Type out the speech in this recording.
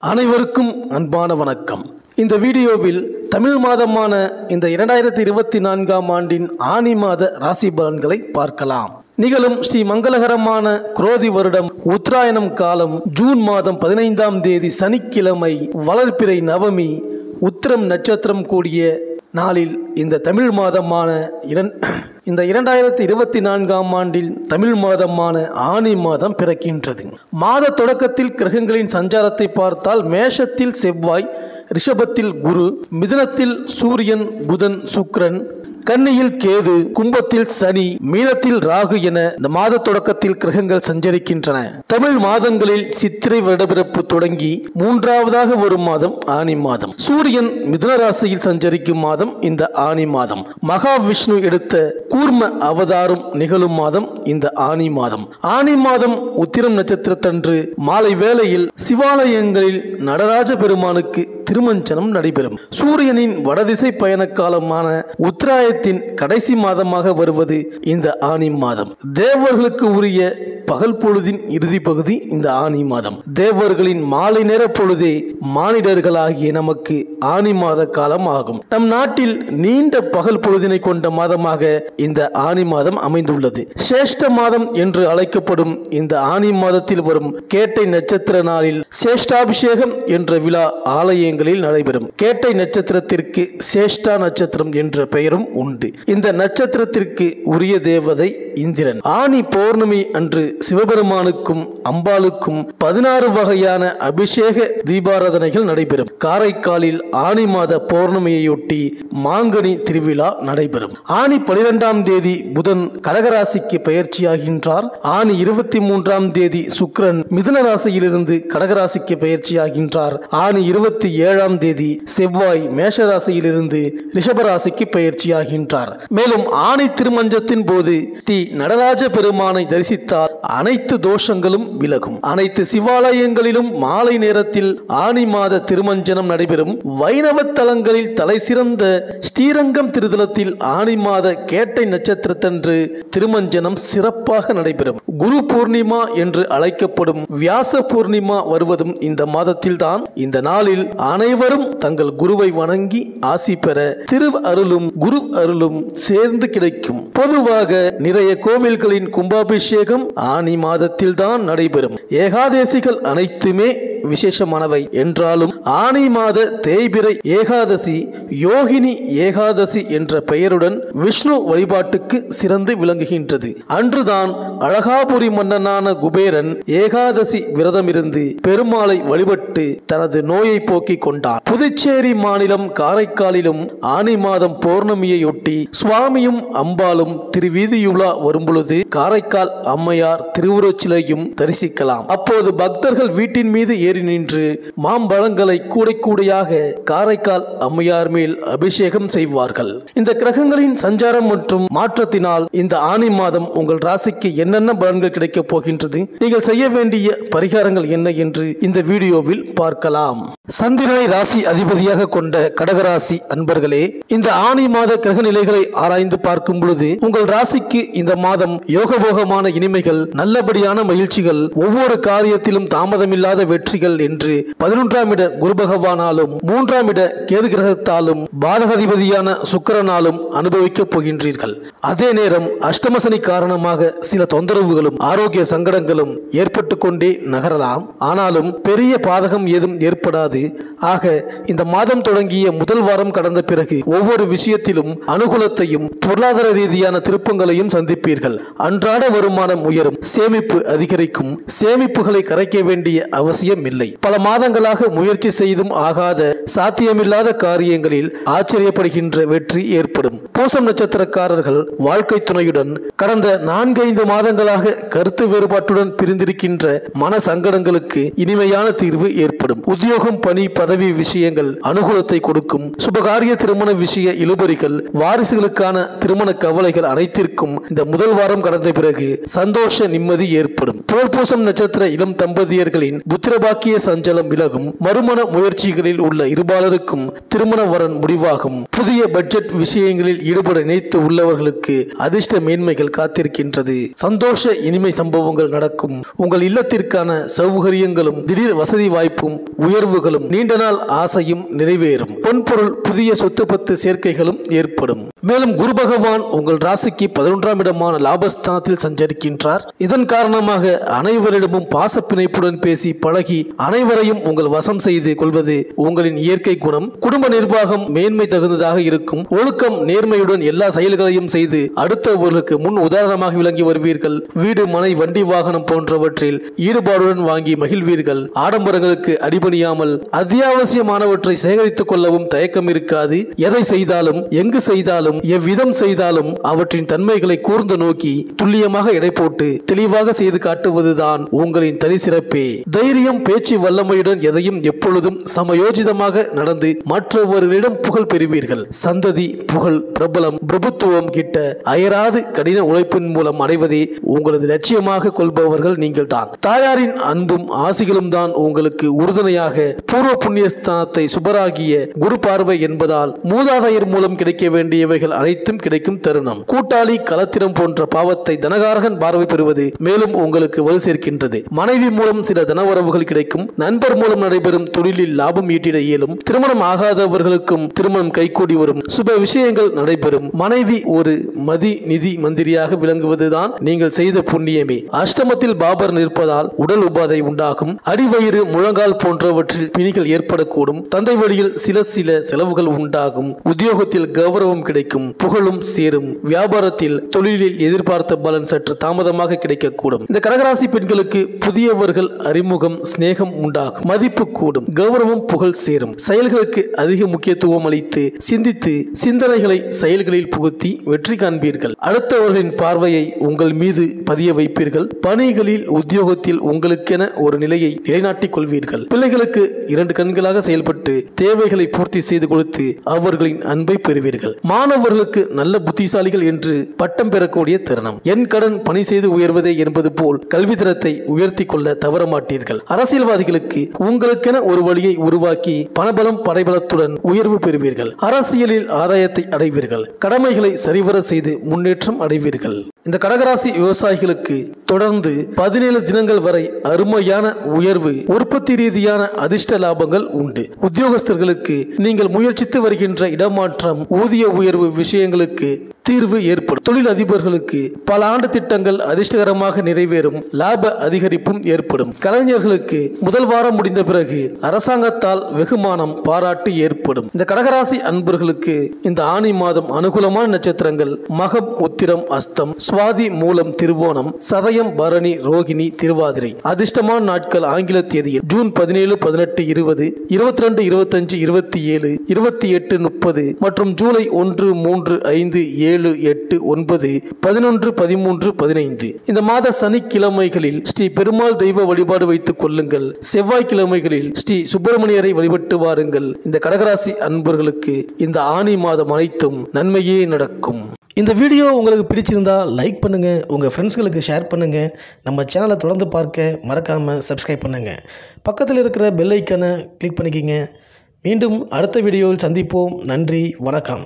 அனைவருக்கும் அன்பான வணக்கம். இந்த வீடியோவில் தமிழ் மாதமான இந்த 2024ஆம் ஆண்டின் ஆனி மாத ராசி பலன்களை பார்க்கலாம். நிகழும் ஸ்ரீ மங்களகரமான குரோதி வருடம் உத்தராயணம் காலம் ஜூன் மாதம் 15ஆம் தேதி சனிக்கிழமை வளர்பிறை நவமி உத்திரம் நட்சத்திரம் கூடிய நாளில் இந்த தமிழ் மாதமான இந்த 2024ஆம் ஆண்டில் தமிழ் மாதமான ஆனி மாதம் பிறக்கின்றது. மாத தொடக்கத்தில் கிரகங்களின் சஞ்சாரத்தை பார்த்தால் மேஷத்தில் செவ்வாய், ரிஷபத்தில் குரு, மிதுனத்தில் சூரியன், புதன், சுக்கிரன், கன்னியில் கேது, கும்பத்தில் சனி, மீனத்தில் ராகு என இந்த மாத தொடக்கத்தில் கிரகங்கள் சஞ்சரிக்கின்றன. தமிழ் மாதங்களில் சித்திரை வருடப்பிறப்பு தொடங்கி மூன்றாவதாக வரும் மாதம் ஆனி மாதம். சூரியன் மிதுன ராசியில் சஞ்சரிக்கும் மாதம் இந்த ஆனி மாதம். மகாவிஷ்ணு எடுத்த கூர்ம அவதாரம் நிகழும் மாதம் இந்த ஆனி மாதம். ஆனி மாதம் உத்திரம் நட்சத்திரத்தன்று மாலை வேளையில் சிவாலயங்களில் நடராஜ பெருமானுக்கு திருமஞ்சனம் நடைபெறும். சூரியனின் வடதிசை பயண காலமான உத்தராயத்தின் கடைசி மாதமாக வருவது இந்த ஆனி மாதம். தேவர்களுக்கு உரிய பகல் பொழுதின் இறுதி பகுதி இந்த ஆனி மாதம். தேவர்களின் மாலை நேர பொழுதே மானிடர்களாகிய நமக்கு ஆனி மாத காலம் ஆகும். நம் நாட்டில் நீண்ட பகல் பொழுதினை கொண்ட மாதமாக இந்த ஆனி மாதம் அமைந்துள்ளது. சேஷ்ட மாதம் என்று அழைக்கப்படும் இந்த ஆனி மாதத்தில் வரும் கேட்டை நட்சத்திர நாளில் சேஷ்டாபிஷேகம் என்ற விழா ஆலயங்களில் நடைபெறும். கேட்டை நட்சத்திரத்திற்கு சேஷ்டா நட்சத்திரம் என்ற பெயரும் உண்டு. இந்த நட்சத்திரத்திற்கு உரிய தேவதை இந்திரன். ஆனி பௌர்ணமி அன்று சிவபெருமானுக்கும் அம்பாளுக்கும் 16 வகையான அபிஷேக தீபாராதனைகள் நடைபெறும். காரைக்காலில் ஆனி மாத பௌர்ணமியையொட்டி மாங்கனி திருவிழா நடைபெறும். ஆனி 12ஆம் தேதி புதன் கடகராசிக்கு பெயர்ச்சியாகின்றார். ஆனி 23ஆம் தேதி சுக்கிரன் மிதுன ராசியிலிருந்து கடகராசிக்கு பெயர்ச்சியாகின்றார். ஆனி 27ஆம் தேதி செவ்வாய் மேஷராசியிலிருந்து ரிஷபராசிக்கு பெயர்ச்சியாகின்றார். மேலும் ஆனி திருமஞ்சத்தின் போது ஸ்ரீ நடராஜ பெருமானை தரிசித்தால் அனைத்து தோஷங்களும் விலகும். அனைத்து சிவாலயங்களிலும் மாலை நேரத்தில் ஆனி மாத திருமஞ்சனம் நடைபெறும். வைணவ தலங்களில் தலை சிறந்த ஸ்ரீரங்கம் திருத்தலத்தில் ஆனி மாத கேட்டை நட்சத்திரத்தன்று திருமஞ்சனம் சிறப்பாக நடைபெறும். குரு பூர்ணிமா என்று அழைக்கப்படும் வியாச பூர்ணிமா வருவதும் இந்த மாதத்தில் தான். இந்த நாளில் அனைவரும் தங்கள் குருவை வணங்கி ஆசி பெற திரு அருளும் குரு அருளும் சேர்ந்து கிடைக்கும். பொதுவாக நிறைய கோவில்களின் கும்பாபிஷேகம் ஆனி மாதத்தில் தான் நடைபெறும். ஏகாதசிகள் அனைத்துமே விசேஷமானவை என்றாலும் ஆனி மாத தேய்பிறை ஏகாதசி யோகினி ஏகாதசி என்ற பெயருடன் விஷ்ணு வழிபாட்டுக்கு சிறந்து விளங்குகின்றது. அன்றுதான் அழகாபுரி மன்னனான குபேரன் ஏகாதசி விரதமிருந்து பெருமாளை வழிபட்டு தனது நோயை போக்கிக் கொண்டார். புதுச்சேரி மாநிலம் காரைக்காலிலும் ஆனி மாதம் பௌர்ணமியையொட்டி சுவாமியும் அம்பாளும் திருவீதியுலா வரும்பொழுது காரைக்கால் அம்மையார் திருவுருச்சிலையும் தரிசிக்கலாம். அப்போது பக்தர்கள் வீட்டின் மீது ஏறி நின்று மாம்பழங்களை கூடை கூடையாக காரைக்கால் அம்மையார் மேல் அபிஷேகம் செய்வார்கள். இந்த கிரகங்களின் சஞ்சாரம் மற்றும் மாற்றத்தினால் இந்த ஆனி மாதம் உங்கள் ராசிக்கு என்னென்ன பலன்கள் கிடைக்கப் போகின்றது, நீங்கள் செய்ய வேண்டிய பரிகாரங்கள் என்ன என்று இந்த வீடியோவில் பார்க்கலாம். சந்திரனை ராசி அதிபதியாக கொண்ட கடகராசி அன்பர்களே, இந்த ஆனி மாத கிரக நிலைகளை ஆராய்ந்து பார்க்கும் பொழுது உங்கள் ராசிக்கு இந்த மாதம் யோகபோகமான இனிமைகள், நல்லபடியான மகிழ்ச்சிகள், ஒவ்வொரு காரியத்திலும் தாமதமில்லாத வெற்றிகள் என்று 11ஆம் இட குரு பகவானாலும் 3ஆம் இட கேது கிரகத்தாலும் பாதகாதிபதியான சுக்கிரனாலும் அனுபவிக்கப் போகின்றீர்கள். அதே நேரம் அஷ்டமசனி காரணமாக சில தொந்தரவுகளும் ஆரோக்கிய சங்கடங்களும் ஏற்பட்டு கொண்டே நகரலாம். ஆனாலும் பெரிய பாதகம் ஏதும் ஏற்படாது. ஆக இந்த மாதம் தொடங்கிய முதல் வாரம் கடந்த பிறகு ஒவ்வொரு விஷயத்திலும் அனுகூலத்தையும் பொருளாதார ரீதியான திருப்பங்களையும் சந்திப்பீர்கள். அன்றாட வருமானம் உயரும், சேமிப்பு அதிகரிக்கும். சேமிப்புகளை கரைக்க வேண்டிய அவசியம் இல்லை. பல மாதங்களாக முயற்சி செய்தும் ஆகாத சாத்தியமில்லாத காரியங்களில் ஆச்சரியப்படுகின்ற வெற்றி ஏற்படும். பூசம் நட்சத்திரக்காரர்கள் வாழ்க்கை துணையுடன் கடந்த 4-5 மாதங்களாக கருத்து வேறுபாட்டுடன் பிரிந்திருக்கின்ற மன சங்கடங்களுக்கு இனிமையான தீர்வு ஏற்படும். உத்தியோகம், பணி, பதவி விஷயங்கள் அனுகூலத்தை கொடுக்கும். சுபகாரிய திருமண விஷய இழுபறிகள், வாரிசுகளுக்கான திருமண கவலைகள் அனைத்திற்கும் இந்த முதல் வாரம் கடந்த பிறகு சந்தோஷ நிம்மதி ஏற்படும். புனர்பூசம் நட்சத்திர இளம் தம்பதியர்களின் புத்திரபாக்கிய பாக்கிய சஞ்சலம் விலகும். மறுமண முயற்சிகளில் உள்ள இருபாலருக்கும் திருமண வரன் முடிவாகும். புதிய பட்ஜெட் விஷயங்களில் ஈடுபட நினைத்து உள்ளவர்களுக்கு அதிர்ஷ்ட மேன்மைகள் காத்திருக்கின்றது. சந்தோஷ இனிமை சம்பவங்கள் நடக்கும். உங்கள் இல்லத்திற்கான சௌகரியங்களும் திடீர் வசதி வாய்ப்பும் உயர்வுகளும் நீண்ட நாள் ஆசையும் நிறைவேறும். பொன்பொருள் புதிய சொத்து பத்து சேர்க்கைகளும் ஏற்படும். மேலும் குரு பகவான் உங்கள் ராசிக்கு 11ஆம் இடமான லாபஸ்தானத்தில் சஞ்சரிக்கின்றார். இதன் காரணமாக அனைவரிடமும் பாச பிணைப்புடன் பேசி பழகி அனைவரையும் உங்கள் வசம் செய்து கொள்வது உங்களின் இயற்கை குணம். குடும்ப நிர்வாகம் மேன்மை தகுந்ததாக இருக்கும். ஒழுக்கம் நேர்மையுடன் எல்லா செயல்களையும் செய்து அடுத்தவர்களுக்கு முன் உதாரணமாக விளங்கி வருவீர்கள். வீடு மனை வண்டி வாகனம் போன்றவற்றில் ஈடுபாடுடன் வாங்கி மகிழ்வீர்கள். ஆடம்பரங்களுக்கு அடிபணியாமல் அத்தியாவசியமானவற்றை சேகரித்துக் கொள்ளவும் தயக்கம் இருக்காது. எதை செய்தாலும் எங்கு செய்தாலும் எவ்விதம் செய்தாலும் அவற்றின் தன்மைகளை கூர்ந்து நோக்கி துல்லியமாக எடை போட்டு தெளிவாக செய்து காட்டுவதுதான் உங்களின் தனி சிறப்பே. தைரியம் பேச்சு வல்லமையுடன் எதையும் எப்பொழுதும் சமயோஜிதமாக நடந்து மற்றவர்களிடம் புகழ் பெறுவீர்கள். சந்ததி புகழ் பிரபலம் பிரபுத்துவம் கிட்ட அயராது கடின உழைப்பின் மூலம் அடைவதே உங்களது லட்சியமாக கொள்பவர்கள் நீங்கள் தான். தாயாரின் அன்பும் ஆசிகளும் தான் உங்களுக்கு உறுதுணையாக. பூர்வ புண்ணியஸ்தானத்தை சுபராகிய குரு பார்வை என்பதால் மூதாதையர் மூலம் கிடைக்க வேண்டியவைகள் அனைத்தும் கிடைக்கும் தருணம். கூட்டாளி கலத்திரம் போன்ற பாவத்தை தனகாரகன் பார்வை பெறுவது மேலும் உங்களுக்கு வலு சேர்க்கின்றது. மனைவி மூலம் சில தனவரவுகள் கிடைக்கும். நண்பர் மூலம் நடைபெறும் தொழிலில் லாபம் ஈட்டிட இயலும். திருமணம் ஆகாதவர்களுக்கும் திருமணம் கைகூடி வரும். சுப விஷயங்கள் நடைபெறும். மனைவி ஒரு மதி நிதி மந்திரியாக விளங்குவதுதான் நீங்கள் செய்த புண்ணியமே. அஷ்டமத்தில் பாபர் நிற்பதால் உடல் உபாதை உண்டாகும். அடிவயிறு முழங்கால் போன்றவற்றில் பிணிகள் ஏற்படக்கூடும். தந்தை வழியில் சில செலவுகள் உண்டாகும். உத்தியோகத்தில் கௌரவம் கிடைக்கும். புகழும் சேரும். வியாபாரத்தில் தொழிலில் எதிர்பார்த்த பலன் சற்று தாமதமாக கிடைக்கக்கூடும். இந்த கடகராசி பெண்களுக்கு புதியவர்கள் அறிமுகம் சிநேகம் உண்டாகும். மதிப்பு கூடும். கௌரவம் புகழ் சேரும். செயல்களுக்கு அதிக முக்கியத்துவம் அளித்து சிந்தித்து சிந்தனைகளை செயல்களில் புகுத்தி வெற்றி காண்பீர்கள். அடுத்தவர்களின் பார்வையை உங்கள் மீது பதிய வைப்பீர்கள். பணிகளில் உத்தியோகத்தில் உங்களுக்கென ஒரு நிலையை நிலைநாட்டிக் கொள்வீர்கள். பிள்ளைகளுக்கு 2 கண்களாக செயல்பட்டு தேவைகளை பூர்த்தி செய்து கொடுத்து அவர்களின் அன்பை பெறுவீர்கள். மாணவர்களுக்கு நல்ல புத்திசாலிகள் என்று பட்டம் பெறக்கூடிய தருணம். என் கடன் பணி செய்து உயர்வதே என்பது போல் கல்வி தரத்தை உயர்த்தி கொள்ள தவற மாட்டீர்கள். அரசியல்வாதிகளுக்கு உங்களுக்கென ஒரு வழியை உருவாக்கி பணபலம் படைபலத்துடன் உயர்வு பெறுவீர்கள். அரசியலில் ஆதாயத்தை அடைவீர்கள். கடமைகளை சரிவர செய்து முன்னேற்றம் அடைவீர்கள். இந்த கடகராசி விவசாயிகளுக்கு தொடர்ந்து 17 தினங்கள் வரை அருமையான உயர்வு, உற்பத்தி ரீதியான அதிர்ஷ்ட லாபங்கள் உண்டு. உத்தியோகஸ்தர்களுக்கு நீங்கள் முயற்சித்து வருகின்ற இடமாற்றம், ஊதிய உயர்வு விஷயங்களுக்கு தீர்வு ஏற்படும். தொழில் அதிபர்களுக்கு பல ஆண்டு திட்டங்கள் அதிர்ஷ்டகரமாக நிறைவேறும். லாப அதிகரிப்பும் ஏற்படும். கலைஞர்களுக்கு முதல் வாரம் முடிந்த பிறகு அரசாங்கத்தால் வெகுமானம் பாராட்டு ஏற்படும். இந்த கடகராசி அன்பர்களுக்கு இந்த ஆனி மாதம் அனுகூலமான நட்சத்திரங்கள் மகம் உத்திரம் அஸ்தம் சுவாதி மூலம் திருவோணம் சதயம் பரணி ரோகிணி திருவாதிரை. அதிர்ஷ்டமான நாட்கள் ஆங்கில தேதியில் ஜூன் 17, 18, 20, 22, 25, 27, 28, 30 மற்றும் ஜூலை 1, 3, 5, 7, 8, 9, 11, 13, 15. இந்த மாத சனிக்கிழமைகளில் ஸ்ரீ பெருமாள் தெய்வ வழிபாடு வைத்துக் கொள்ளுங்கள். செவ்வாய்க்கிழமைகளில் ஸ்ரீ சுப்பிரமணியரை வழிபட்டு வாருங்கள். இந்த கடகராசி அன்பர்களுக்கு இந்த ஆனி மாதம் அனைத்தும் நன்மையே நடக்கும். இந்த வீடியோ உங்களுக்கு பிடிச்சிருந்தா லைக் பண்ணுங்க, உங்க ஃப்ரெண்ட்ஸ்களுக்கு ஷேர் பண்ணுங்க. நம்ம சேனலை தொடர்ந்து பார்க்க மறக்காம சப்ஸ்கிரைப் பண்ணுங்க. பக்கத்தில் இருக்கிற பெல் ஐக்கானை கிளிக் பண்ணிக்கிங்க. மீண்டும் அடுத்த வீடியோவில் சந்திப்போம். நன்றி, வணக்கம்.